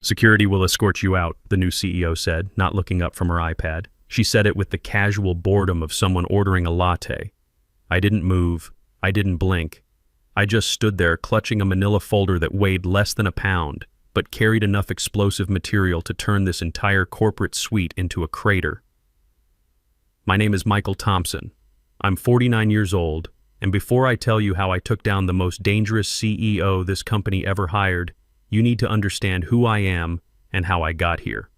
"Security will escort you out," the new CEO said, not looking up from her iPad. She said it with the casual boredom of someone ordering a latte. I didn't move. I didn't blink. I just stood there clutching a manila folder that weighed less than a pound, but carried enough explosive material to turn this entire corporate suite into a crater. My name is Michael Thompson. I'm 49 years old, and before I tell you how I took down the most dangerous CEO this company ever hired, you need to understand who I am and how I got here.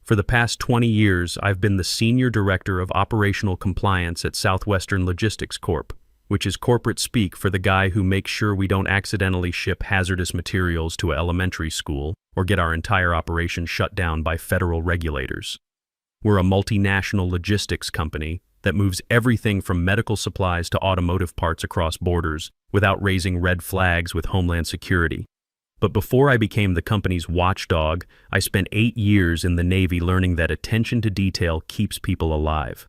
For the past 20 years, I've been the Senior Director of Operational Compliance at Southwestern Logistics Corp., which is corporate speak for the guy who makes sure we don't accidentally ship hazardous materials to an elementary school or get our entire operation shut down by federal regulators. We're a multinational logistics company that moves everything from medical supplies to automotive parts across borders without raising red flags with Homeland Security. But before I became the company's watchdog, I spent 8 years in the Navy learning that attention to detail keeps people alive.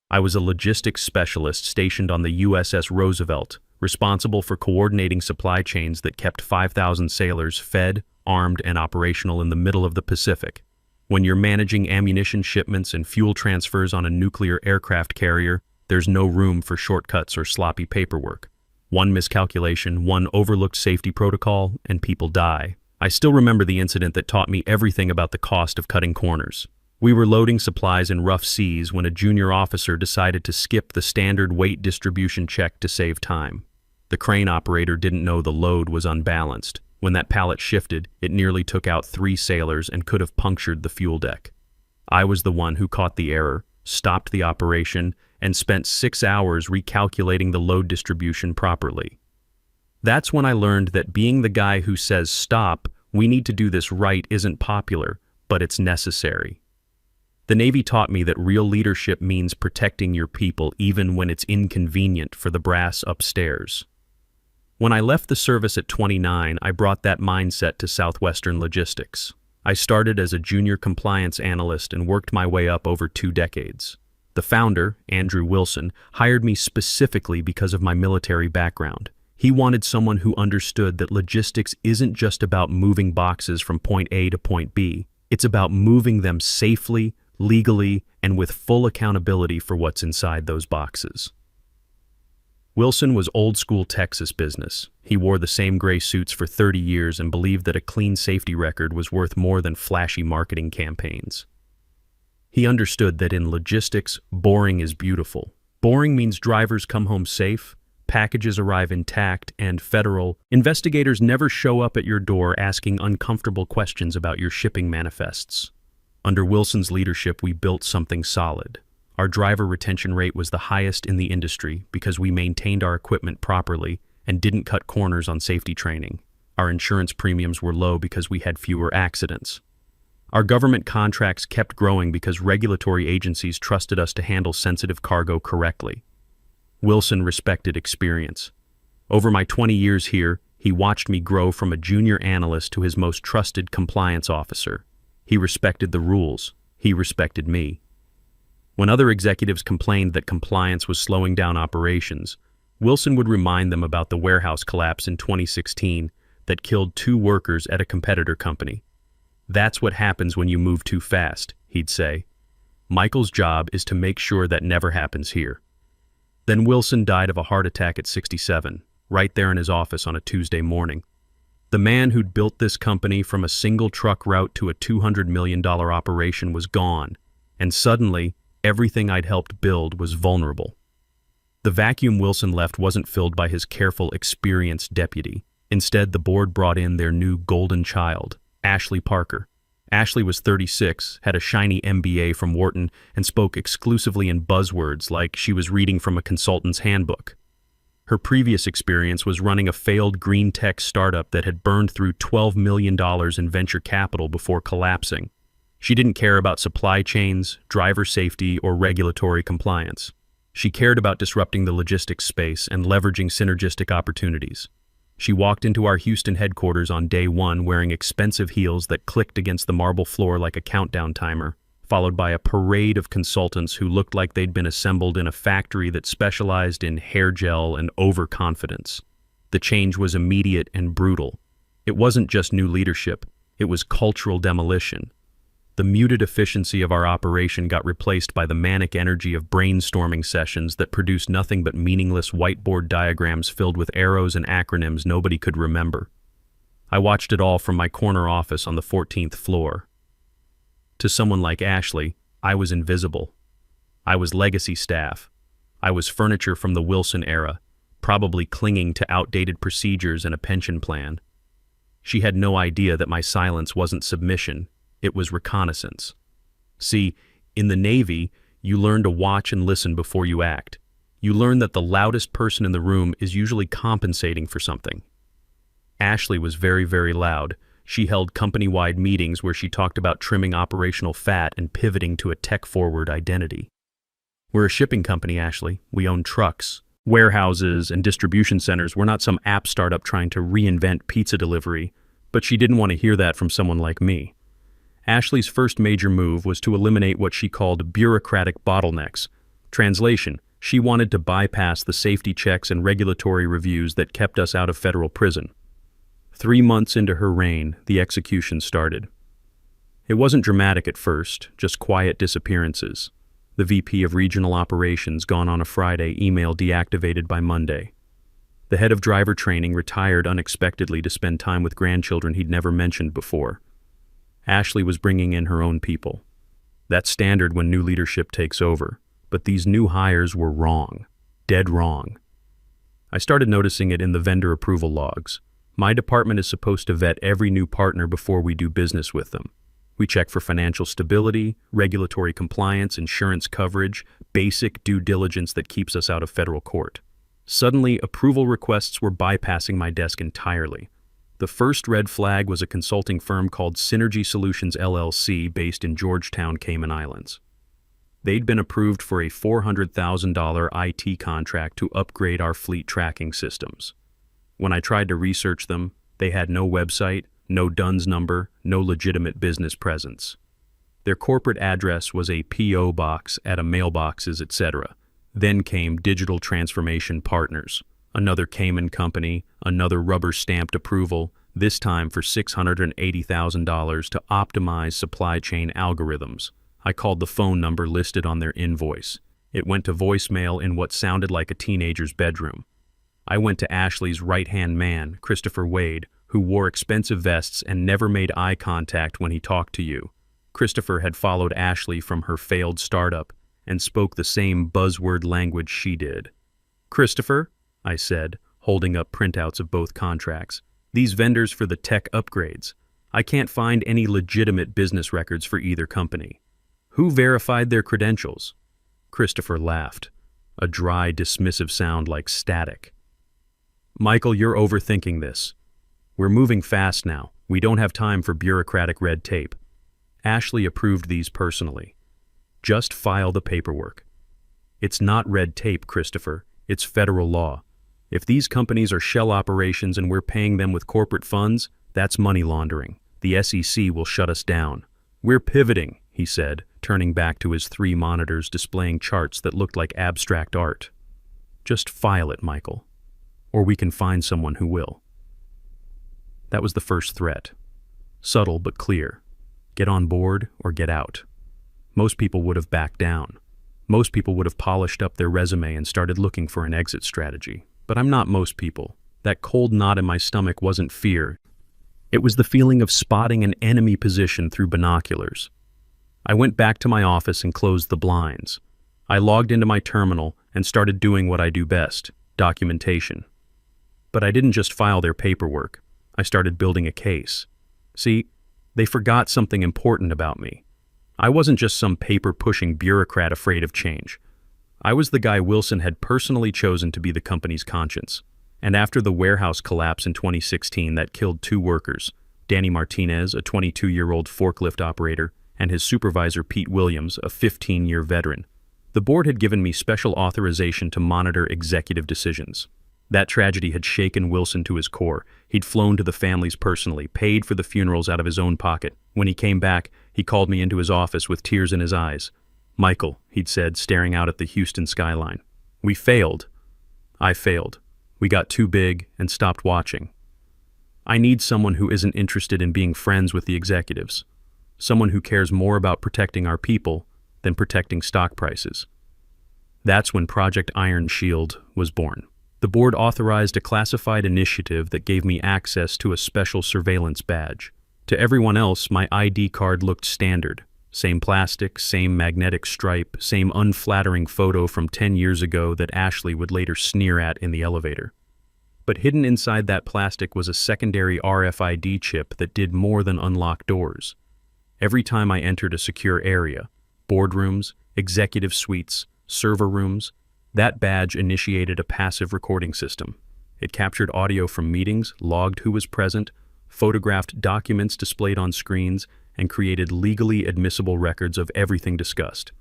I was a logistics specialist stationed on the USS Roosevelt, responsible for coordinating supply chains that kept 5,000 sailors fed, armed, and operational in the middle of the Pacific. When you're managing ammunition shipments and fuel transfers on a nuclear aircraft carrier, there's no room for shortcuts or sloppy paperwork. One miscalculation, one overlooked safety protocol, and people die. I still remember the incident that taught me everything about the cost of cutting corners. We were loading supplies in rough seas when a junior officer decided to skip the standard weight distribution check to save time. The crane operator didn't know the load was unbalanced. When that pallet shifted, it nearly took out 3 sailors and could have punctured the fuel deck. I was the one who caught the error, stopped the operation, and spent 6 hours recalculating the load distribution properly. That's when I learned that being the guy who says, "Stop, we need to do this right," isn't popular, but it's necessary. The Navy taught me that real leadership means protecting your people even when it's inconvenient for the brass upstairs. When I left the service at 29, I brought that mindset to Southwestern Logistics. I started as a junior compliance analyst and worked my way up over 2 decades. The founder, Andrew Wilson, hired me specifically because of my military background. He wanted someone who understood that logistics isn't just about moving boxes from point A to point B. It's about moving them safely, legally, and with full accountability for what's inside those boxes. Wilson was old-school Texas business. He wore the same gray suits for 30 years and believed that a clean safety record was worth more than flashy marketing campaigns. He understood that in logistics, boring is beautiful. Boring means drivers come home safe, packages arrive intact, and federal investigators never show up at your door asking uncomfortable questions about your shipping manifests. Under Wilson's leadership, we built something solid. Our driver retention rate was the highest in the industry because we maintained our equipment properly and didn't cut corners on safety training. Our insurance premiums were low because we had fewer accidents. Our government contracts kept growing because regulatory agencies trusted us to handle sensitive cargo correctly. Wilson respected experience. Over my 20 years here, he watched me grow from a junior analyst to his most trusted compliance officer. He respected the rules. He respected me. When other executives complained that compliance was slowing down operations, Wilson would remind them about the warehouse collapse in 2016 that killed 2 workers at a competitor company. "That's what happens when you move too fast," he'd say. "Michael's job is to make sure that never happens here." Then Wilson died of a heart attack at 67, right there in his office on a Tuesday morning. The man who'd built this company from a single truck route to a $200 million operation was gone, and suddenly, everything I'd helped build was vulnerable. The vacuum Wilson left wasn't filled by his careful, experienced deputy. Instead, the board brought in their new golden child, Ashley Parker. Ashley was 36, had a shiny MBA from Wharton, and spoke exclusively in buzzwords like she was reading from a consultant's handbook. Her previous experience was running a failed green tech startup that had burned through $12 million in venture capital before collapsing. She didn't care about supply chains, driver safety, or regulatory compliance. She cared about disrupting the logistics space and leveraging synergistic opportunities. She walked into our Houston headquarters on day 1 wearing expensive heels that clicked against the marble floor like a countdown timer, followed by a parade of consultants who looked like they'd been assembled in a factory that specialized in hair gel and overconfidence. The change was immediate and brutal. It wasn't just new leadership. It was cultural demolition. The muted efficiency of our operation got replaced by the manic energy of brainstorming sessions that produced nothing but meaningless whiteboard diagrams filled with arrows and acronyms nobody could remember. I watched it all from my corner office on the 14th floor. To someone like Ashley, I was invisible. I was legacy staff. I was furniture from the Wilson era, probably clinging to outdated procedures and a pension plan. She had no idea that my silence wasn't submission, it was reconnaissance. See, in the Navy, you learn to watch and listen before you act. You learn that the loudest person in the room is usually compensating for something. Ashley was very, very loud. She held company-wide meetings where she talked about trimming operational fat and pivoting to a tech-forward identity. We're a shipping company, Ashley. We own trucks, warehouses, and distribution centers. We're not some app startup trying to reinvent pizza delivery. But she didn't want to hear that from someone like me. Ashley's first major move was to eliminate what she called bureaucratic bottlenecks. Translation, she wanted to bypass the safety checks and regulatory reviews that kept us out of federal prison. 3 months into her reign, the execution started. It wasn't dramatic at first, just quiet disappearances. The VP of Regional Operations gone on a Friday, email deactivated by Monday. The head of driver training retired unexpectedly to spend time with grandchildren he'd never mentioned before. Ashley was bringing in her own people. That's standard when new leadership takes over, but these new hires were wrong. Dead wrong. I started noticing it in the vendor approval logs. My department is supposed to vet every new partner before we do business with them. We check for financial stability, regulatory compliance, insurance coverage, basic due diligence that keeps us out of federal court. Suddenly, approval requests were bypassing my desk entirely. The first red flag was a consulting firm called Synergy Solutions LLC based in Georgetown, Cayman Islands. They'd been approved for a $400,000 IT contract to upgrade our fleet tracking systems. When I tried to research them, they had no website, no DUNS number, no legitimate business presence. Their corporate address was a P.O. box at a mailboxes, etc. Then came Digital Transformation Partners, another Cayman company, another rubber-stamped approval, this time for $680,000 to optimize supply chain algorithms. I called the phone number listed on their invoice. It went to voicemail in what sounded like a teenager's bedroom. I went to Ashley's right-hand man, Christopher Wade, who wore expensive vests and never made eye contact when he talked to you. Christopher had followed Ashley from her failed startup and spoke the same buzzword language she did. "Christopher," I said, holding up printouts of both contracts, "these vendors for the tech upgrades. I can't find any legitimate business records for either company. Who verified their credentials?" Christopher laughed, a dry, dismissive sound like static. "Michael, you're overthinking this. We're moving fast now. We don't have time for bureaucratic red tape. Ashley approved these personally. Just file the paperwork. It's not red tape, Christopher. It's federal law. If these companies are shell operations and we're paying them with corporate funds, that's money laundering. The SEC will shut us down. We're pivoting," he said, turning back to his 3 monitors displaying charts that looked like abstract art. "Just file it, Michael. Or we can find someone who will." That was the first threat. Subtle but clear. Get on board or get out. Most people would have backed down. Most people would have polished up their resume and started looking for an exit strategy. But I'm not most people. That cold knot in my stomach wasn't fear. It was the feeling of spotting an enemy position through binoculars. I went back to my office and closed the blinds. I logged into my terminal and started doing what I do best, documentation. But I didn't just file their paperwork. I started building a case. See, they forgot something important about me. I wasn't just some paper-pushing bureaucrat afraid of change. I was the guy Wilson had personally chosen to be the company's conscience. And after the warehouse collapse in 2016 that killed 2 workers, Danny Martinez, a 22-year-old forklift operator, and his supervisor Pete Williams, a 15-year veteran, the board had given me special authorization to monitor executive decisions. That tragedy had shaken Wilson to his core. He'd flown to the families personally, paid for the funerals out of his own pocket. When he came back, he called me into his office with tears in his eyes. "Michael," he'd said, staring out at the Houston skyline. "We failed. I failed. We got too big and stopped watching." I need someone who isn't interested in being friends with the executives. Someone who cares more about protecting our people than protecting stock prices. That's when Project Iron Shield was born. The board authorized a classified initiative that gave me access to a special surveillance badge. To everyone else, my ID card looked standard. Same plastic, same magnetic stripe, same unflattering photo from 10 years ago that Ashley would later sneer at in the elevator. But hidden inside that plastic was a secondary RFID chip that did more than unlock doors. Every time I entered a secure area, boardrooms, executive suites, server rooms, that badge initiated a passive recording system. It captured audio from meetings, logged who was present, photographed documents displayed on screens, and created legally admissible records of everything discussed.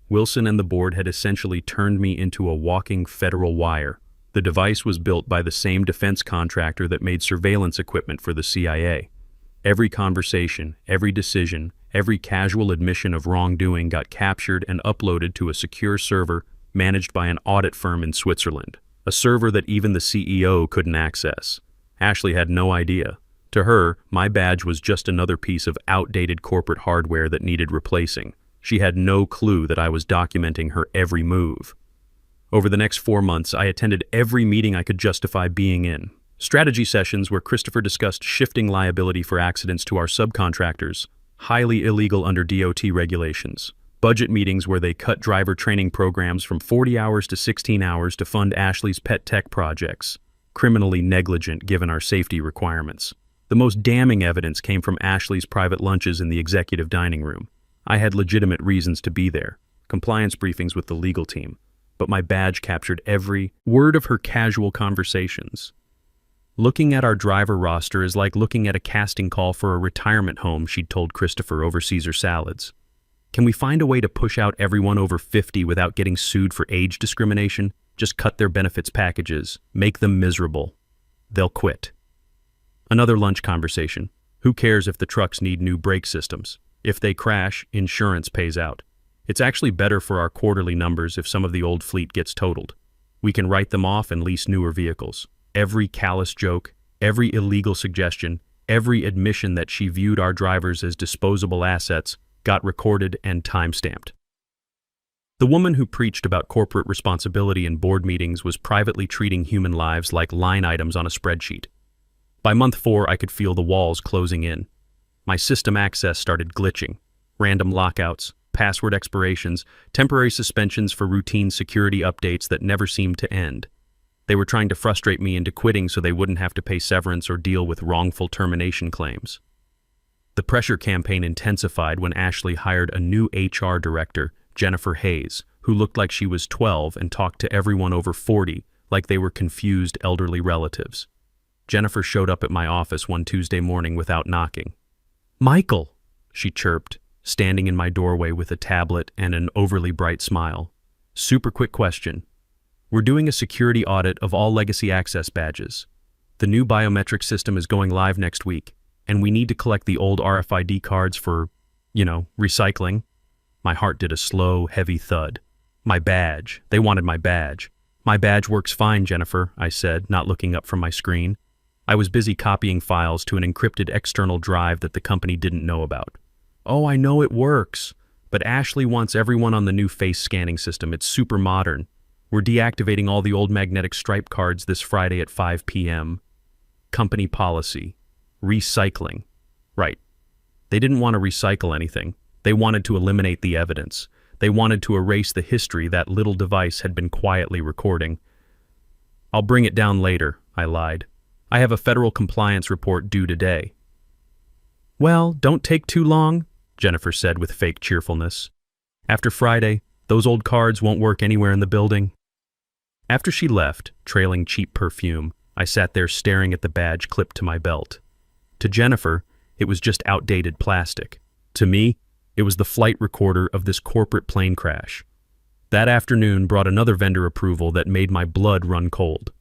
Wilson and the board had essentially turned me into a walking federal wire. The device was built by the same defense contractor that made surveillance equipment for the CIA. Every conversation, every decision, every casual admission of wrongdoing got captured and uploaded to a secure server managed by an audit firm in Switzerland, a server that even the CEO couldn't access. Ashley had no idea. To her, my badge was just another piece of outdated corporate hardware that needed replacing. She had no clue that I was documenting her every move. Over the next 4 months, I attended every meeting I could justify being in. Strategy sessions where Christopher discussed shifting liability for accidents to our subcontractors, highly illegal under DOT regulations. Budget meetings where they cut driver training programs from 40 hours to 16 hours to fund Ashley's pet tech projects, criminally negligent given our safety requirements. The most damning evidence came from Ashley's private lunches in the executive dining room. I had legitimate reasons to be there, compliance briefings with the legal team, but my badge captured every word of her casual conversations. Looking at our driver roster is like looking at a casting call for a retirement home, she'd told Christopher over Caesar salads. Can we find a way to push out everyone over 50 without getting sued for age discrimination? Just cut their benefits packages, make them miserable. They'll quit. Another lunch conversation. Who cares if the trucks need new brake systems? If they crash, insurance pays out. It's actually better for our quarterly numbers if some of the old fleet gets totaled. We can write them off and lease newer vehicles. Every callous joke, every illegal suggestion, every admission that she viewed our drivers as disposable assets got recorded and time-stamped. The woman who preached about corporate responsibility in board meetings was privately treating human lives like line items on a spreadsheet. By month 4, I could feel the walls closing in. My system access started glitching. Random lockouts, password expirations, temporary suspensions for routine security updates that never seemed to end. They were trying to frustrate me into quitting so they wouldn't have to pay severance or deal with wrongful termination claims. The pressure campaign intensified when Ashley hired a new HR director, Jennifer Hayes, who looked like she was 12 and talked to everyone over 40 like they were confused elderly relatives. Jennifer showed up at my office one Tuesday morning without knocking. "Michael," she chirped, standing in my doorway with a tablet and an overly bright smile. "Super quick question. We're doing a security audit of all legacy access badges. The new biometric system is going live next week, and we need to collect the old RFID cards for, recycling." My heart did a slow, heavy thud. My badge. They wanted my badge. "My badge works fine, Jennifer," I said, not looking up from my screen. I was busy copying files to an encrypted external drive that the company didn't know about. "Oh, I know it works, but Ashley wants everyone on the new face scanning system. It's super modern. We're deactivating all the old magnetic stripe cards this Friday at 5 p.m. Company policy. Recycling." Right. They didn't want to recycle anything. They wanted to eliminate the evidence. They wanted to erase the history that little device had been quietly recording. "I'll bring it down later," I lied. "I have a federal compliance report due today." "Well, don't take too long," Jennifer said with fake cheerfulness. "After Friday, those old cards won't work anywhere in the building." After she left, trailing cheap perfume, I sat there staring at the badge clipped to my belt. To Jennifer, it was just outdated plastic. To me, it was the flight recorder of this corporate plane crash. That afternoon brought another vendor approval that made my blood run cold.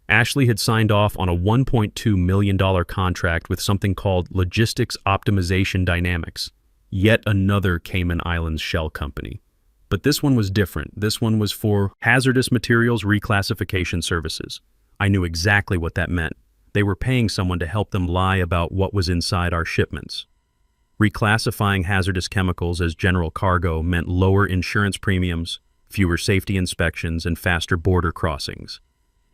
Ashley had signed off on a $1.2 million contract with something called Logistics Optimization Dynamics, yet another Cayman Islands shell company. But this one was different. This one was for hazardous materials reclassification services. I knew exactly what that meant. They were paying someone to help them lie about what was inside our shipments. Reclassifying hazardous chemicals as general cargo meant lower insurance premiums, fewer safety inspections, and faster border crossings.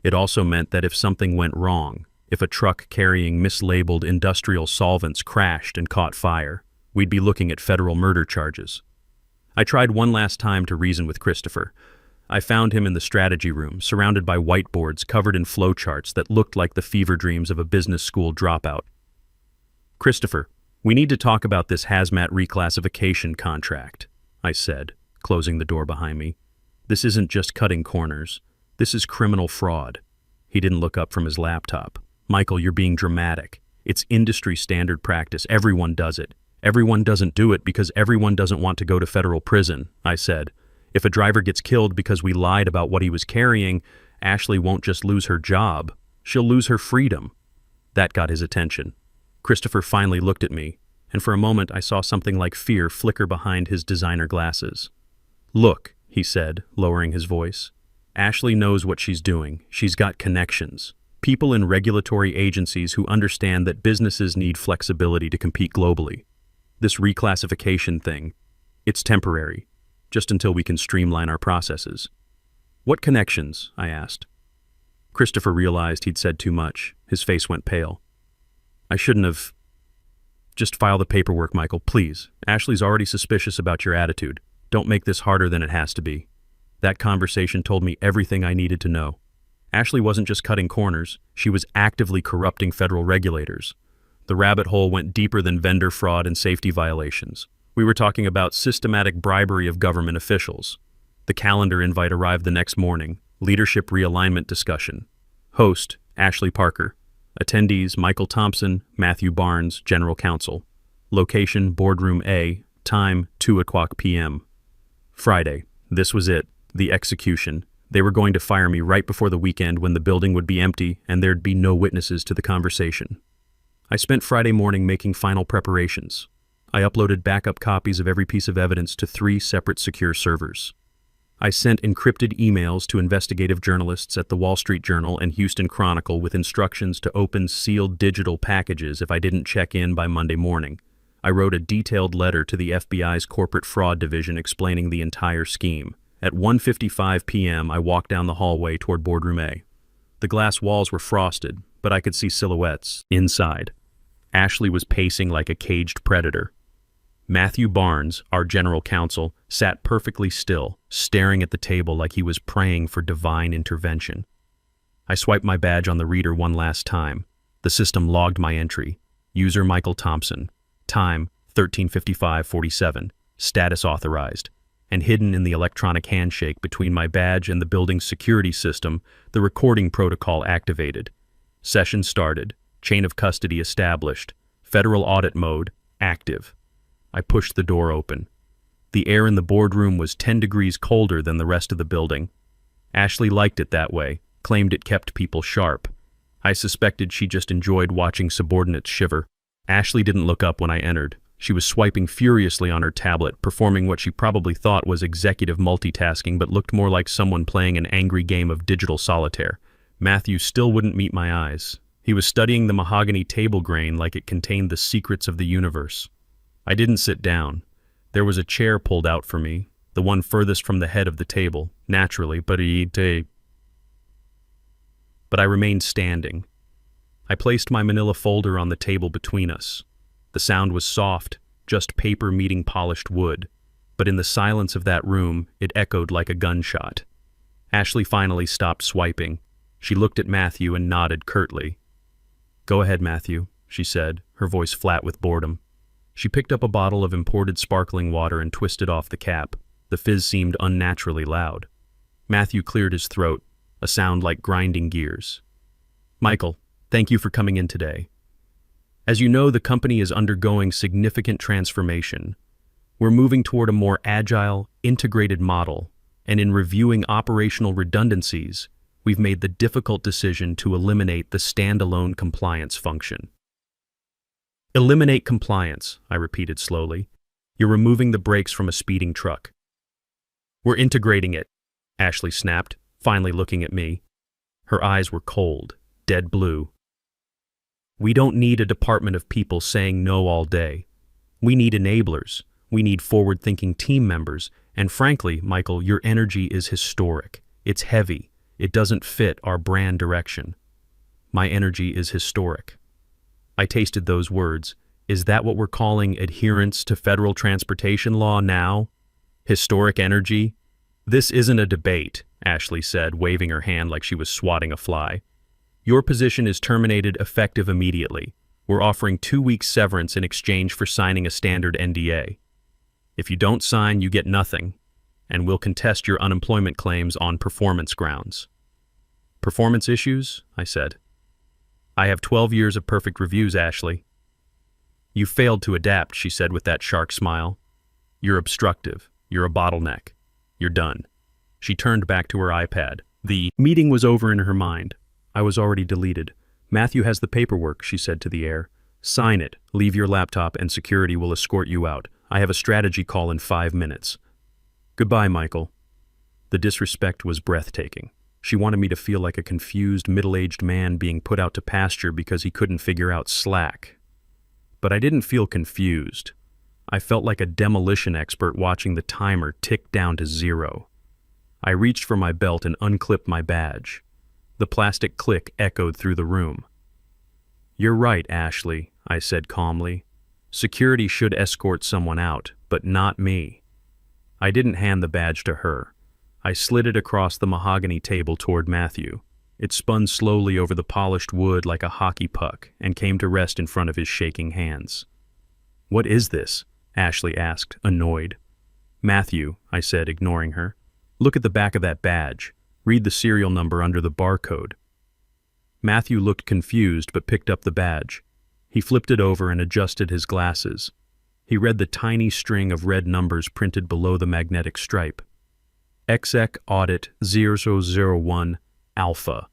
It also meant that if something went wrong, if a truck carrying mislabeled industrial solvents crashed and caught fire, we'd be looking at federal murder charges. I tried one last time to reason with Christopher. I found him in the strategy room, surrounded by whiteboards covered in flowcharts that looked like the fever dreams of a business school dropout. "Christopher, we need to talk about this hazmat reclassification contract," I said, closing the door behind me. "This isn't just cutting corners. This is criminal fraud." He didn't look up from his laptop. "Michael, you're being dramatic. It's industry standard practice. Everyone does it. Everyone doesn't do it because everyone doesn't want to go to federal prison," I said. "If a driver gets killed because we lied about what he was carrying, Ashley won't just lose her job. She'll lose her freedom." That got his attention. Christopher finally looked at me, and for a moment I saw something like fear flicker behind his designer glasses. "Look," he said, lowering his voice. "Ashley knows what she's doing. She's got connections. People in regulatory agencies who understand that businesses need flexibility to compete globally. This reclassification thing, it's temporary, just until we can streamline our processes." "What connections?" I asked. Christopher realized he'd said too much. His face went pale. "I shouldn't have. Just file the paperwork, Michael, please. Ashley's already suspicious about your attitude. Don't make this harder than it has to be." That conversation told me everything I needed to know. Ashley wasn't just cutting corners, she was actively corrupting federal regulators. The rabbit hole went deeper than vendor fraud and safety violations. We were talking about systematic bribery of government officials. The calendar invite arrived the next morning. Leadership realignment discussion. Host, Ashley Parker. Attendees, Michael Thompson, Matthew Barnes, General Counsel. Location, Boardroom A. Time, 2:00 p.m. Friday. This was it. The execution. They were going to fire me right before the weekend when the building would be empty and there'd be no witnesses to the conversation. I spent Friday morning making final preparations. I uploaded backup copies of every piece of evidence to 3 separate secure servers. I sent encrypted emails to investigative journalists at the Wall Street Journal and Houston Chronicle with instructions to open sealed digital packages if I didn't check in by Monday morning. I wrote a detailed letter to the FBI's Corporate Fraud Division explaining the entire scheme. At 1:55 p.m., I walked down the hallway toward Boardroom A. The glass walls were frosted, but I could see silhouettes inside. Ashley was pacing like a caged predator. Matthew Barnes, our general counsel, sat perfectly still, staring at the table like he was praying for divine intervention. I swiped my badge on the reader one last time. The system logged my entry. User Michael Thompson. Time, 13:55:47. Status authorized. And hidden in the electronic handshake between my badge and the building's security system, the recording protocol activated. Session started. Chain of custody established. Federal audit mode active. I pushed the door open. The air in the boardroom was 10 degrees colder than the rest of the building. Ashley liked it that way, claimed it kept people sharp. I suspected she just enjoyed watching subordinates shiver. Ashley didn't look up when I entered. She was swiping furiously on her tablet, performing what she probably thought was executive multitasking but looked more like someone playing an angry game of digital solitaire. Matthew still wouldn't meet my eyes. He was studying the mahogany table grain like it contained the secrets of the universe. I didn't sit down. There was a chair pulled out for me, the one furthest from the head of the table, naturally, but I remained standing. I placed my manila folder on the table between us. The sound was soft, just paper meeting polished wood, but in the silence of that room, it echoed like a gunshot. Ashley finally stopped swiping. She looked at Matthew and nodded curtly. "Go ahead, Matthew," she said, her voice flat with boredom. She picked up a bottle of imported sparkling water and twisted off the cap. The fizz seemed unnaturally loud. Matthew cleared his throat, a sound like grinding gears. "Michael, thank you for coming in today. As you know, the company is undergoing significant transformation. We're moving toward a more agile, integrated model, and in reviewing operational redundancies, we've made the difficult decision to eliminate the standalone compliance function." "Eliminate compliance," I repeated slowly. "You're removing the brakes from a speeding truck." "We're integrating it," Ashley snapped, finally looking at me. Her eyes were cold, dead blue. We don't need a department of people saying no all day. We need enablers. We need forward-thinking team members. And frankly, Michael, your energy is historic. It's heavy. It doesn't fit our brand direction. My energy is historic. I tasted those words. Is that what we're calling adherence to federal transportation law now? Historic energy? This isn't a debate, Ashley said, waving her hand like she was swatting a fly. Your position is terminated effective immediately. We're offering 2 weeks severance in exchange for signing a standard NDA. If you don't sign, you get nothing, and we'll contest your unemployment claims on performance grounds. Performance issues? I said. I have 12 years of perfect reviews, Ashley. You failed to adapt, she said with that shark smile. You're obstructive. You're a bottleneck. You're done. She turned back to her iPad. The meeting was over in her mind. I was already deleted. Matthew has the paperwork, she said to the air. Sign it, leave your laptop, and security will escort you out. I have a strategy call in 5 minutes. Goodbye, Michael. The disrespect was breathtaking. She wanted me to feel like a confused, middle-aged man being put out to pasture because he couldn't figure out Slack. But I didn't feel confused. I felt like a demolition expert watching the timer tick down to 0. I reached for my belt and unclipped my badge. The plastic click echoed through the room. You're right, Ashley, I said calmly. Security should escort someone out, but not me. I didn't hand the badge to her. I slid it across the mahogany table toward Matthew. It spun slowly over the polished wood like a hockey puck and came to rest in front of his shaking hands. What is this? Ashley asked, annoyed. Matthew, I said, ignoring her. Look at the back of that badge. Read the serial number under the barcode. Matthew looked confused but picked up the badge. He flipped it over and adjusted his glasses. He read the tiny string of red numbers printed below the magnetic stripe. Exec Audit 0001 Alpha.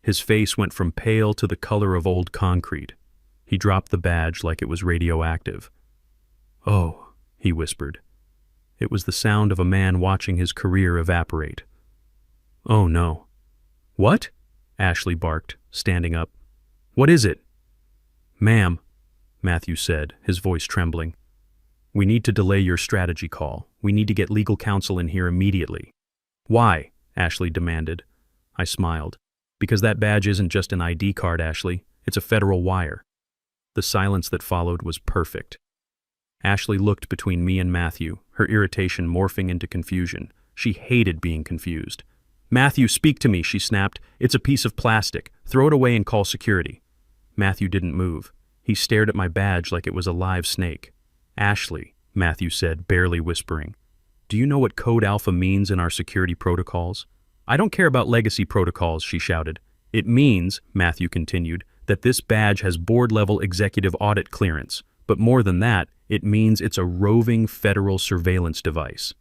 His face went from pale to the color of old concrete. He dropped the badge like it was radioactive. Oh, he whispered. It was the sound of a man watching his career evaporate. Oh no. What? Ashley barked, standing up. What is it? Ma'am, Matthew said, his voice trembling. We need to delay your strategy call. We need to get legal counsel in here immediately. Why? Ashley demanded. I smiled. Because that badge isn't just an ID card, Ashley. It's a federal wire. The silence that followed was perfect. Ashley looked between me and Matthew, her irritation morphing into confusion. She hated being confused. Matthew, speak to me, she snapped. It's a piece of plastic. Throw it away and call security. Matthew didn't move. He stared at my badge like it was a live snake. Ashley, Matthew said, barely whispering. Do you know what Code Alpha means in our security protocols? I don't care about legacy protocols, she shouted. It means, Matthew continued, that this badge has board-level executive audit clearance. But more than that, it means it's a roving federal surveillance device.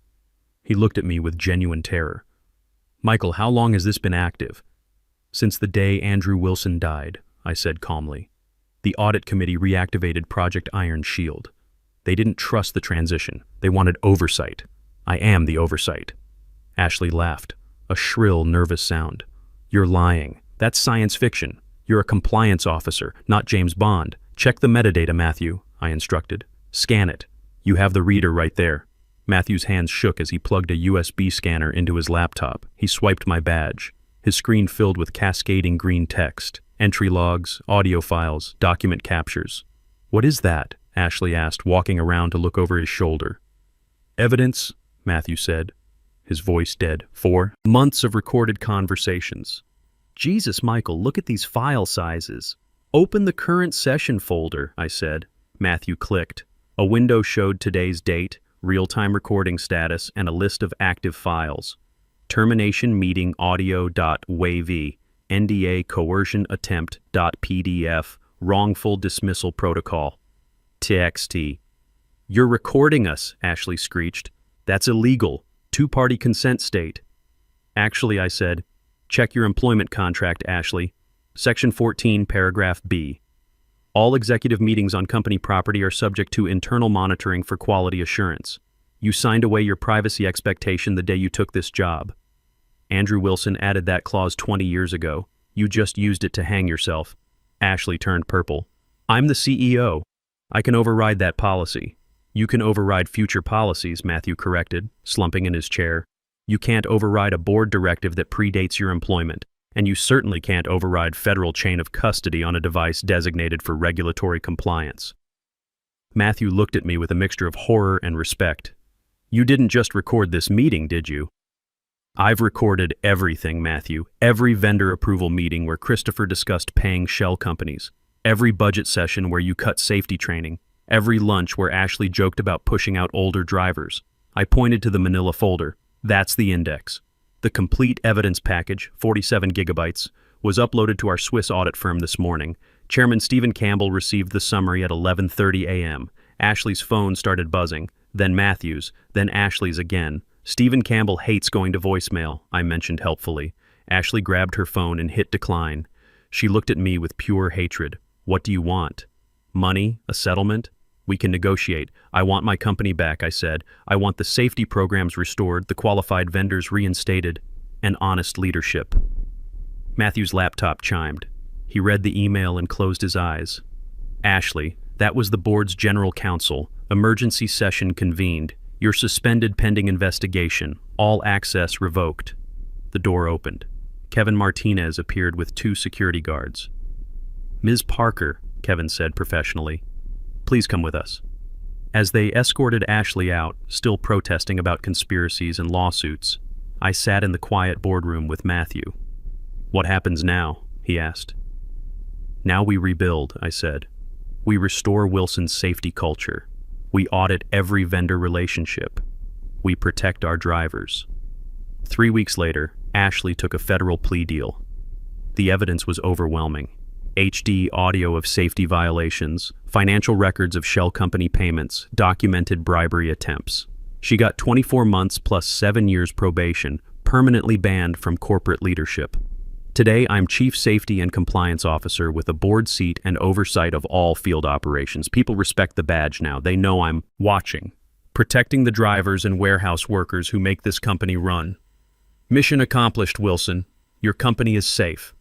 He looked at me with genuine terror. Michael, how long has this been active? Since the day Andrew Wilson died, I said calmly. The audit committee reactivated Project Iron Shield. They didn't trust the transition. They wanted oversight. I am the oversight. Ashley laughed, a shrill, nervous sound. You're lying. That's science fiction. You're a compliance officer, not James Bond. Check the metadata, Matthew, I instructed. Scan it. You have the reader right there. Matthew's hands shook as he plugged a USB scanner into his laptop. He swiped my badge. His screen filled with cascading green text. Entry logs, audio files, document captures. What is that? Ashley asked, walking around to look over his shoulder. Evidence, Matthew said, his voice dead. 4 months of recorded conversations. Jesus, Michael, look at these file sizes. Open the current session folder, I said. Matthew clicked. A window showed today's date, real-time recording status, and a list of active files. Termination meeting audio.wav, NDA coercion attempt.pdf, wrongful dismissal protocol. TXT. You're recording us, Ashley screeched. That's illegal. Two-party consent state. Actually, I said, check your employment contract, Ashley. Section 14, paragraph B. All executive meetings on company property are subject to internal monitoring for quality assurance. You signed away your privacy expectation the day you took this job. Andrew Wilson added that clause 20 years ago. You just used it to hang yourself. Ashley turned purple. I'm the CEO. I can override that policy. You can override future policies, Matthew corrected, slumping in his chair. You can't override a board directive that predates your employment, and you certainly can't override federal chain of custody on a device designated for regulatory compliance. Matthew looked at me with a mixture of horror and respect. You didn't just record this meeting, did you? I've recorded everything, Matthew. Every vendor approval meeting where Christopher discussed paying shell companies. Every budget session where you cut safety training. Every lunch where Ashley joked about pushing out older drivers. I pointed to the manila folder. That's the index. The complete evidence package, 47 gigabytes, was uploaded to our Swiss audit firm this morning. Chairman Stephen Campbell received the summary at 11:30 a.m. Ashley's phone started buzzing, then Matthew's, then Ashley's again. Stephen Campbell hates going to voicemail, I mentioned helpfully. Ashley grabbed her phone and hit decline. She looked at me with pure hatred. What do you want? Money? A settlement? We can negotiate. I want my company back, I said. I want the safety programs restored, the qualified vendors reinstated, and honest leadership. Matthew's laptop chimed. He read the email and closed his eyes. Ashley, that was the board's general counsel. Emergency session convened. You're suspended pending investigation. All access revoked. The door opened. Kevin Martinez appeared with 2 security guards. Ms. Parker, Kevin said professionally. Please come with us. As they escorted Ashley out, still protesting about conspiracies and lawsuits, I sat in the quiet boardroom with Matthew. What happens now? He asked. Now we rebuild, I said. We restore Wilson's safety culture. We audit every vendor relationship. We protect our drivers. 3 weeks later, Ashley took a federal plea deal. The evidence was overwhelming. HD audio of safety violations, financial records of shell company payments, documented bribery attempts. She got 24 months plus 7 years probation, permanently banned from corporate leadership. Today, I'm Chief Safety and Compliance Officer with a board seat and oversight of all field operations. People respect the badge now. They know I'm watching, protecting the drivers and warehouse workers who make this company run. Mission accomplished, Wilson. Your company is safe.